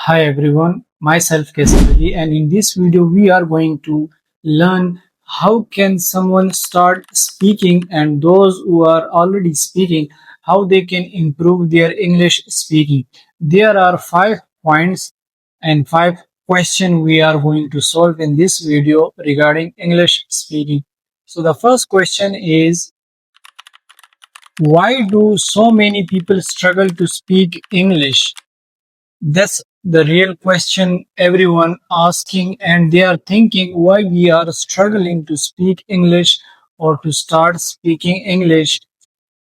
Hi everyone, myself Kesari, and in this video we are going to learn how can someone start speaking and those who are already speaking how they can improve their English speaking. There are 5 points and 5 questions we are going to solve in this video regarding English speaking. So the first question is, why do so many people struggle to speak English? That's the real question everyone asking, and they are thinking why we are struggling to speak English or to start speaking English.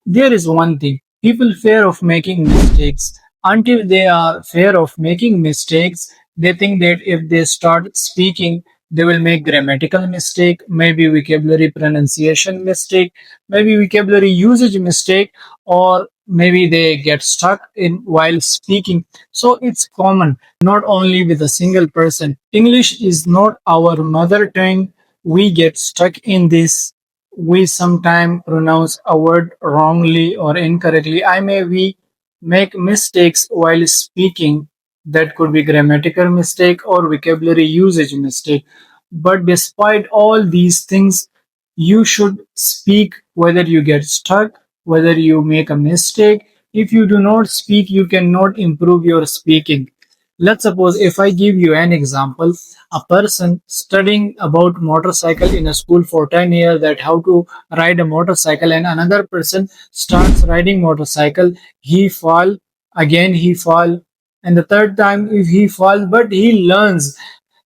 There is one thing. People fear of making mistakes. Until they are fear of making mistakes, they think that if they start speaking, they will make grammatical mistake, maybe vocabulary pronunciation mistake, maybe vocabulary usage mistake, or maybe they get stuck in while speaking. So it's common, not only with a single person. English is not our mother tongue. We get stuck in this. We sometimes pronounce a word wrongly or incorrectly. I may we make mistakes while speaking. That could be grammatical mistake or vocabulary usage mistake. But despite all these things, you should speak whether you get stuck, whether you make a mistake. If you do not speak, you cannot improve your speaking. Let's suppose if I give you an example, a person studying about motorcycle in a school for 10 years that how to ride a motorcycle, and another person starts riding motorcycle, he fall, again he fall, and the third time if he falls, but he learns,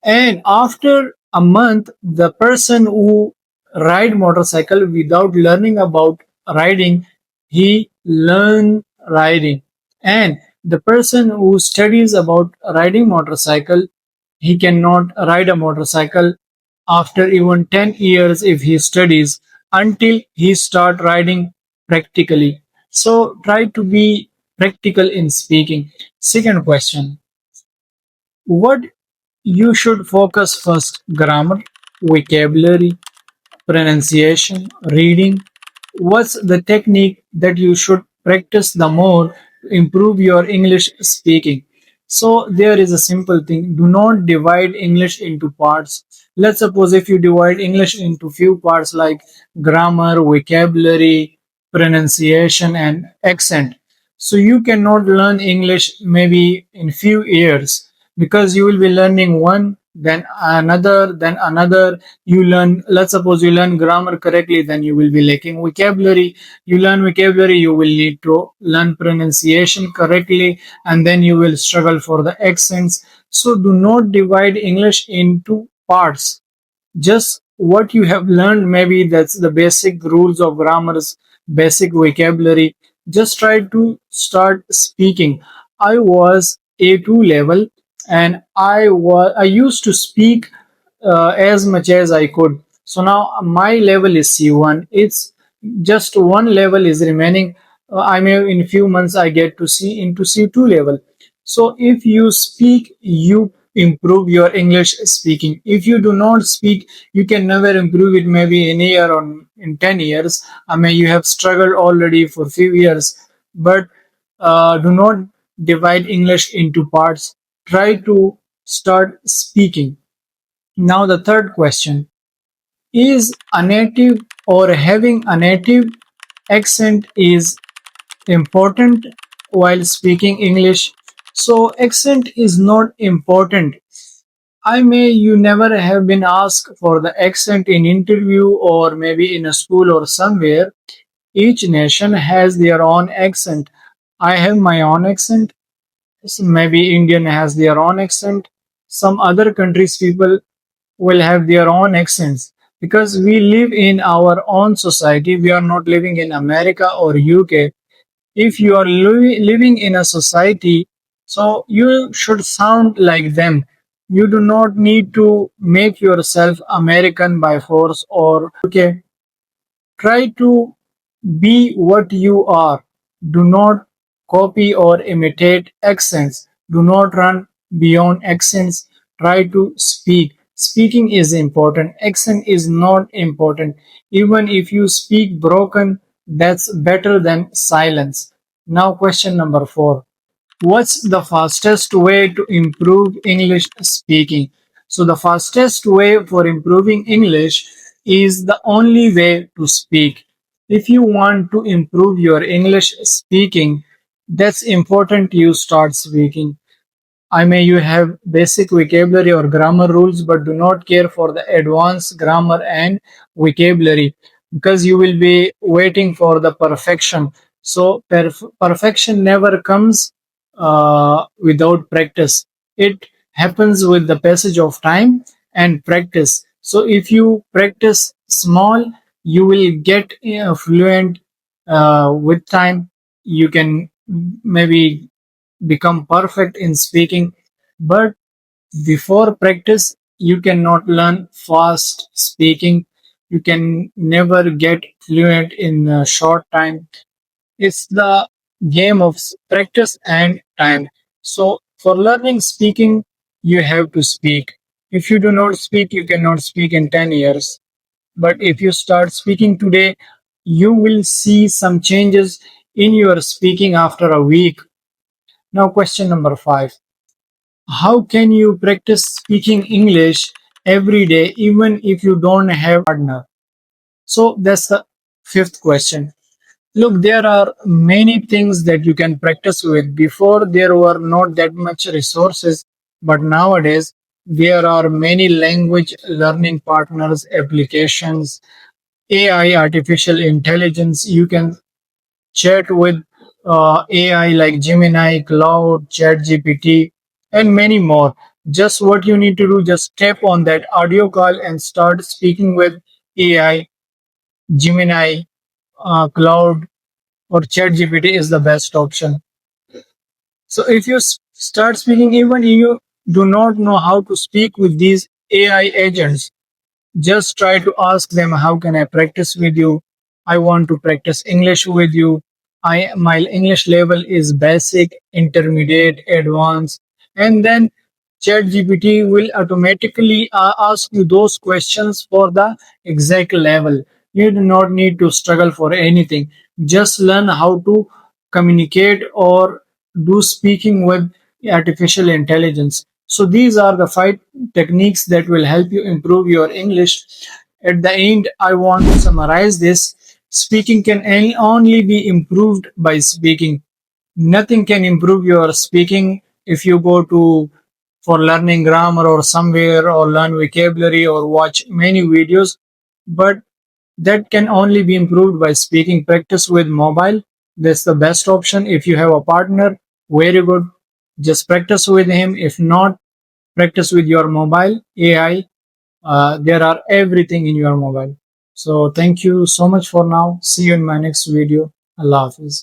and after a month the person who ride motorcycle without learning about riding, he learn riding, and the person who studies about riding motorcycle, he cannot ride a motorcycle after even 10 years if he studies until he start riding practically. So try to be practical in speaking. Second question, what you should focus first? Grammar, vocabulary, pronunciation, reading. What's the technique that you should practice the more to improve your English speaking? So there is a simple thing. Do not divide English into parts. Let's suppose if you divide English into few parts like grammar, vocabulary, pronunciation, and accent. So you cannot learn English maybe in few years because you will be learning one, then another. You learn, let's suppose you learn grammar correctly, then you will be lacking vocabulary. You learn vocabulary, you will need to learn pronunciation correctly, and then you will struggle for the accents. So do not divide English into parts. Just what you have learned, maybe that's the basic rules of grammars, basic vocabulary. Just try to start speaking. I was A2 level, and I used to speak as much as I could. So now my level is C1. It's just one level is remaining. I may in few months I get to C into C2 level. So if you speak, you improve your English speaking. If you do not speak, you can never improve it. Maybe in a year or in 10 years. I mean, you have struggled already for few years. But do not divide English into parts. Try to start speaking. Now the third question, is a native or having a native accent is important while speaking English? So accent is not important. I may you never have been asked for the accent in interview or maybe in a school or somewhere. Each nation has their own accent. I have my own accent. Maybe Indian has their own accent. Some other countries people will have their own accents because we live in our own society. We are not living in America or UK. If you are living in a society, so you should sound like them. You do not need to make yourself American by force or UK. Try to be what you are. Do not copy or imitate accents. Do not run beyond accents. Try to speak. Speaking is important. Accent is not important. Even if you speak broken, that's better than silence. Now, question number 4. What's the fastest way to improve English speaking? So, the fastest way for improving English is the only way to speak. If you want to improve your English speaking, that's important you start speaking. I may you have basic vocabulary or grammar rules, but do not care for the advanced grammar and vocabulary because you will be waiting for the perfection. So, perfection never comes without practice. It happens with the passage of time and practice. So, if you practice small, you will get fluent with time. You can maybe become perfect in speaking, but before practice you cannot learn fast speaking. You can never get fluent in a short time. It's the game of practice and time. So for learning speaking, you have to speak. If you do not speak, you cannot speak in 10 years. But if you start speaking today, you will see some changes in your speaking after a week. Now, question number 5: how can you practice speaking English every day even if you don't have partner? So that's the fifth question. Look, there are many things that you can practice with. Before there were not that much resources, but nowadays there are many language learning partners, applications, AI, artificial intelligence. You can chat with AI like Gemini, Cloud, ChatGPT, and many more. Just what you need to do, just tap on that audio call and start speaking with AI, Gemini, Cloud, or ChatGPT is the best option. So if you start speaking, even if you do not know how to speak with these AI agents, just try to ask them, how can I practice with you? I want to practice English with you. My English level is basic, intermediate, advanced. And then ChatGPT will automatically ask you those questions for the exact level. You do not need to struggle for anything. Just learn how to communicate or do speaking with artificial intelligence. So these are the 5 techniques that will help you improve your English. At the end, I want to summarize this. Speaking can only be improved by speaking. Nothing can improve your speaking if you go to for learning grammar or somewhere or learn vocabulary or watch many videos. But that can only be improved by speaking. Practice with mobile. That's the best option. If you have a partner, very good. Just practice with him. If not, practice with your mobile AI. There are everything in your mobile. So thank you so much for now. See you in my next video. Allah Hafiz.